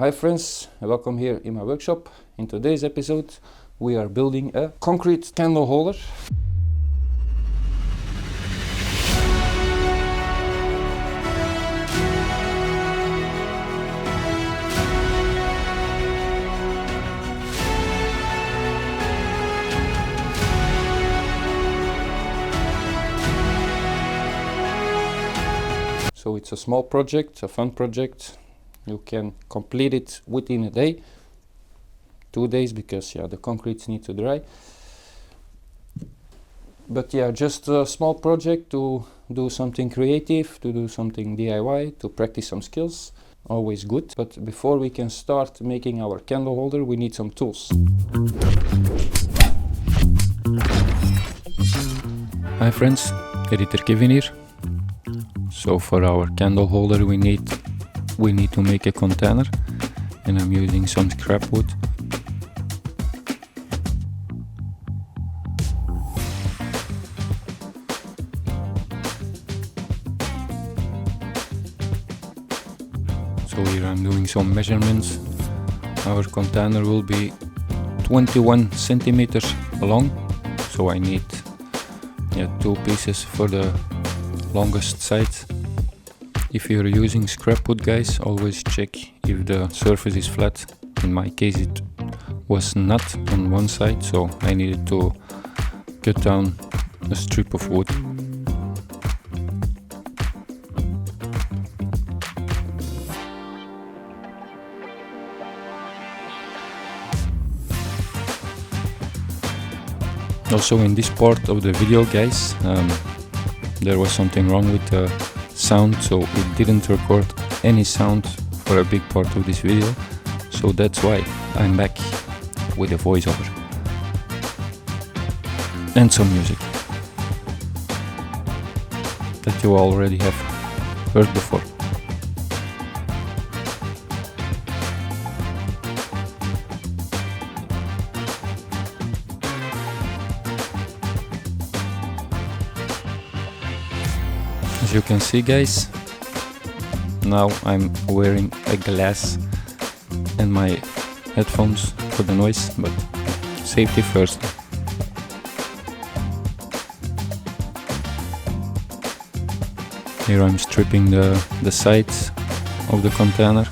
Hi friends, welcome here in my workshop. In today's episode we are building a concrete candle holder. So it's a small project, a fun project. You can complete it within a day, 2 days, because the concrete needs to dry. But just a small project to do something creative, to do something DIY, to practice some skills. Always good. But before we can start making our candle holder, we need some tools. Hi friends, editor Kevin here. So for our candle holder we need to make a container, and I'm using some scrap wood. So here I'm doing some measurements. Our container will be 21 centimeters long, so I need 2 pieces for the longest side. If you're using scrap wood, guys, always check if the surface is flat. In my case it was not on one side, so I needed to cut down a strip of wood. Also in this part of the video, guys, there was something wrong with the sound, so it didn't record any sound for a big part of this video, so that's why I'm back with a voiceover and some music that you already have heard before. As you can see, guys, now I'm wearing a glass and my headphones for the noise, but safety first. Here I'm stripping the sides of the container.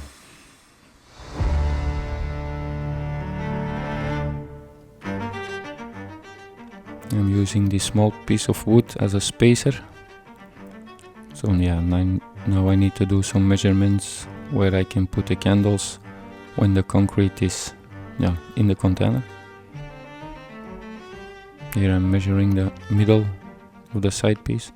I'm using this small piece of wood as a spacer. So now I need to do some measurements where I can put the candles when the concrete is in the container. Here I'm measuring the middle of the side piece.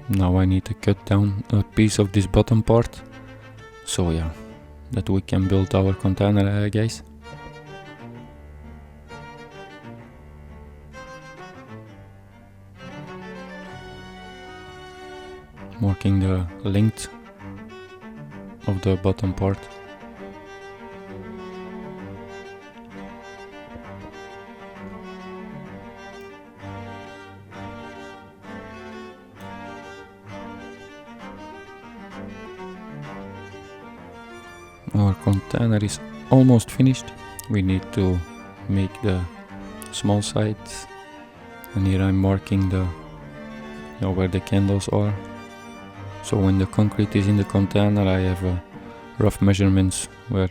Now I need to cut down a piece of this bottom part, so that we can build our container, guys. Marking the length of the bottom part. Our container is almost finished. We need to make the small sides, and here I'm marking where the candles are. So when the concrete is in the container, I have rough measurements where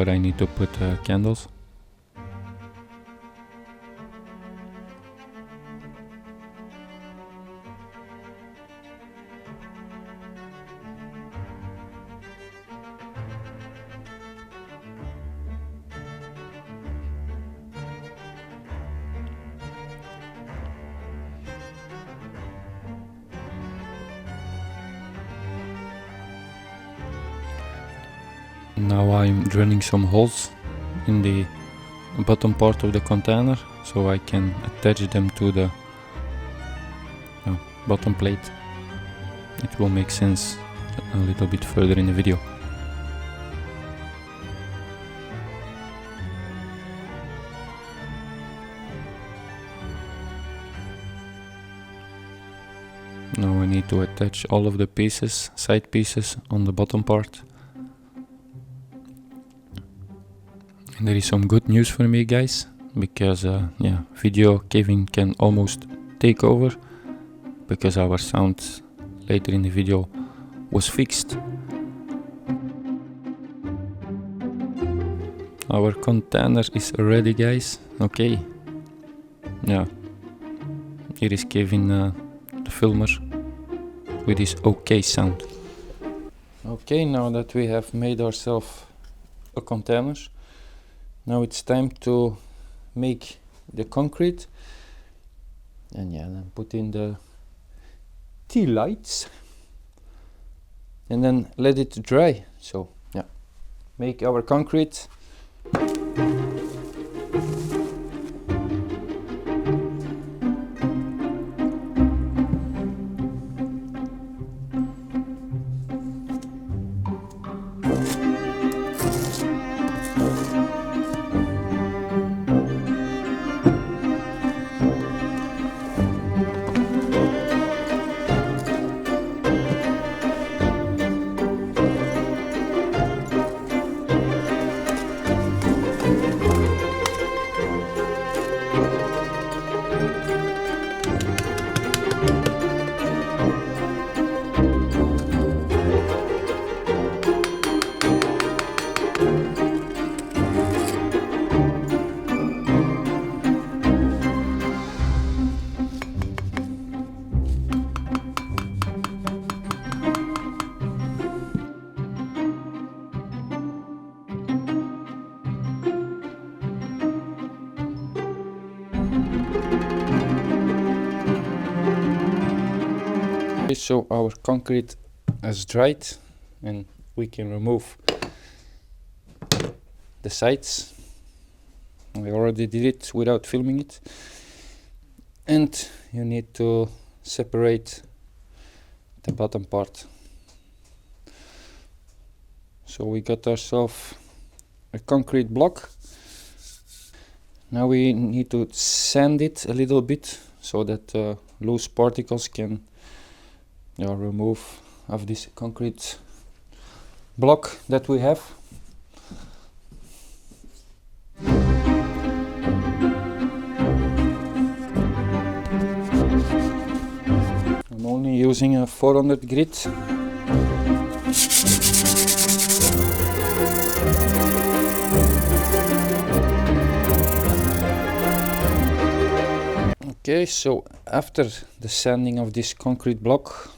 I need to put candles. Now I'm drilling some holes in the bottom part of the container so I can attach them to the bottom plate. It will make sense a little bit further in the video. Now I need to attach all of the pieces, side pieces on the bottom part. And there is some good news for me, guys, because yeah, video caving can almost take over, because our sound later in the video was fixed. Our container is ready, guys. Okay. Yeah. Here is Kevin, the filmer, with his okay sound. Okay, now that we have made ourselves a container, now it's time to make the concrete. And yeah, then put in the tea lights. And then let it dry. So yeah, make our concrete. Okay, so our concrete has dried and we can remove the sides. We already did it without filming it. And you need to separate the bottom part. So we got ourselves a concrete block. Now we need to sand it a little bit so that loose particles can remove of this concrete block that we have. I'm only using a 400 grit. Okay, so after the sanding of this concrete block,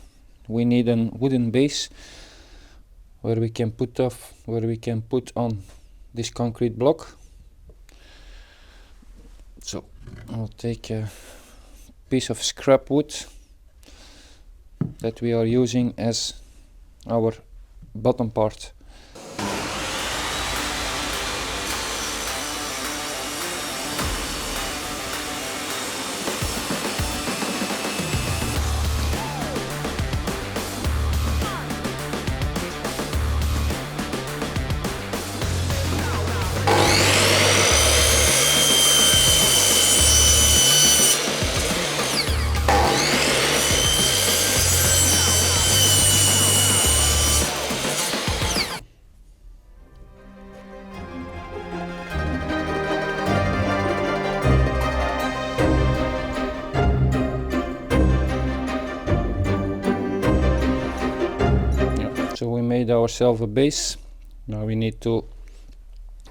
we need a wooden base where we can put on this concrete block. So I'll take a piece of scrap wood that we are using as our bottom part. So we made ourselves a base. Now we need to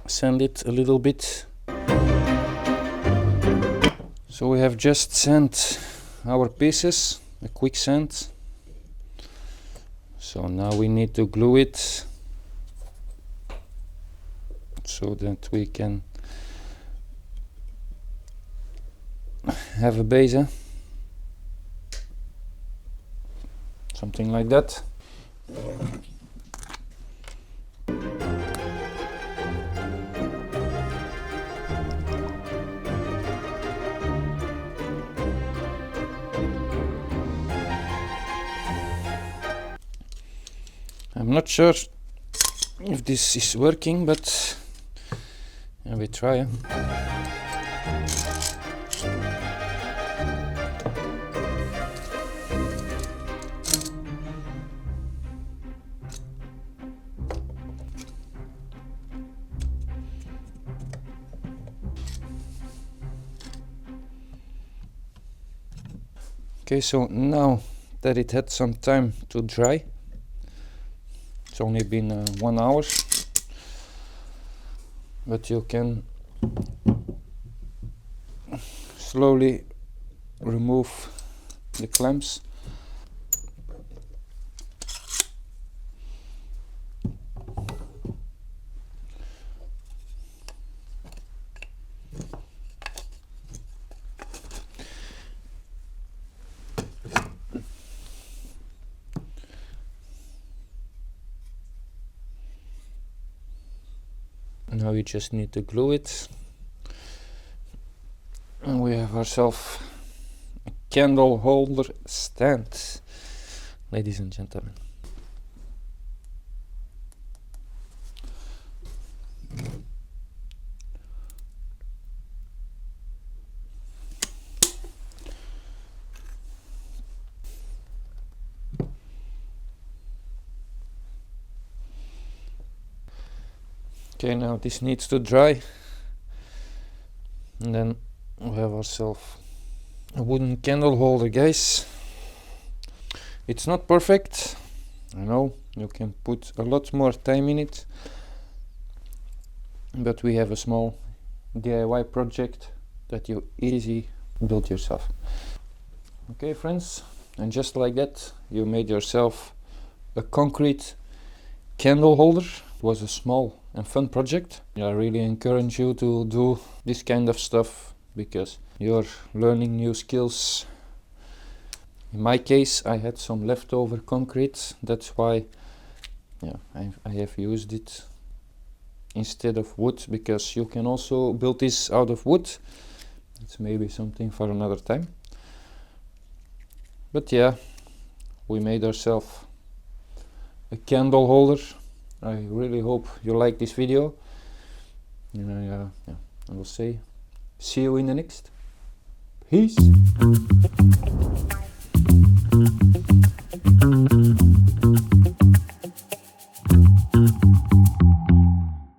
sand it a little bit. So we have just sand our pieces, a quick sand. So now we need to glue it so that we can have a base. Something like that. I'm not sure if this is working, but we try. Okay, so now that it had some time to dry, it's only been 1 hour, but you can slowly remove the clamps. Now we just need to glue it, and we have ourselves a candle holder stand, ladies and gentlemen. Okay, now this needs to dry, and then we have ourselves a wooden candle holder, guys. It's not perfect, I know, you can put a lot more time in it, but we have a small DIY project that you easy build yourself. Okay friends, and just like that you made yourself a concrete candle holder. It was a small and fun project. I really encourage you to do this kind of stuff because you're learning new skills. In my case, I had some leftover concrete, that's why I have used it instead of wood, because you can also build this out of wood. It's maybe something for another time. But yeah, we made ourselves a candle holder. I really hope you like this video, and I will say see you in the next. Peace.